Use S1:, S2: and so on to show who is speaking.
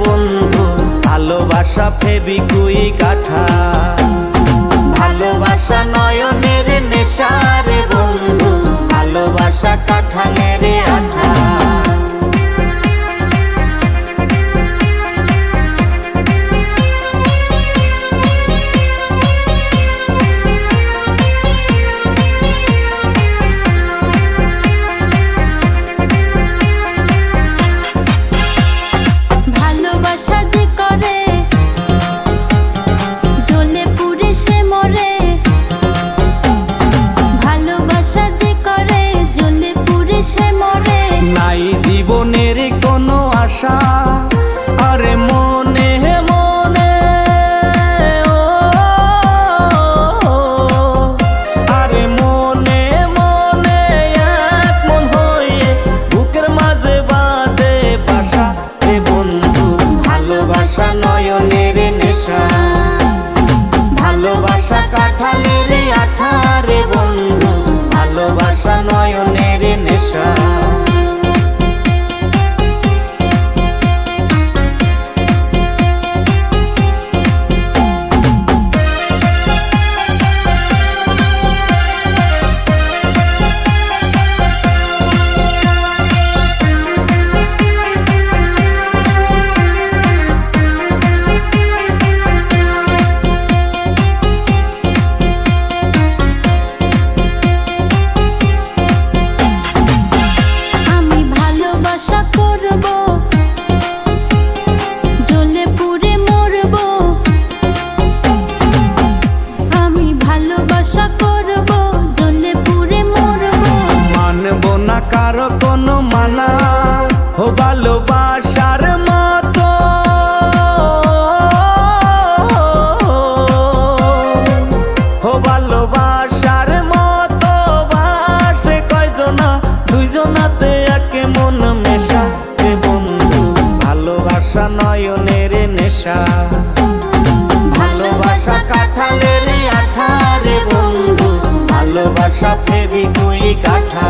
S1: বন্ধু, ভালোবাসা ফেবিকুইক আঠা। ভালোবাসা নয়নের নেশা রে বন্ধু, ভালোবাসা কাঁঠালের আঠা। নাই জীবনের কোনো আশা, আরে মনে মনে ও, আরে মনে মনে এক মন হয়ে বুকের মাঝে বাঁধে বাসা রে বন্ধু, ভালোবাসা নয়নের নেশা। ভালোবাসা কাঁঠালের আঠা রে বন্ধু, ভালোবাসা নয়নের নেশা। কারো কোনো মানা ও ভালোবাসার মতো, ও ভালোবাসার মতো বাসে কয়জনা, দুইজনাতে একে মন মেশা রে বন্ধু, ভালোবাসা নয়নের নেশা। ভালোবাসা কাঁঠালের আঠা রে বন্ধু, ভালোবাসা ফেবিকুইক আঠা।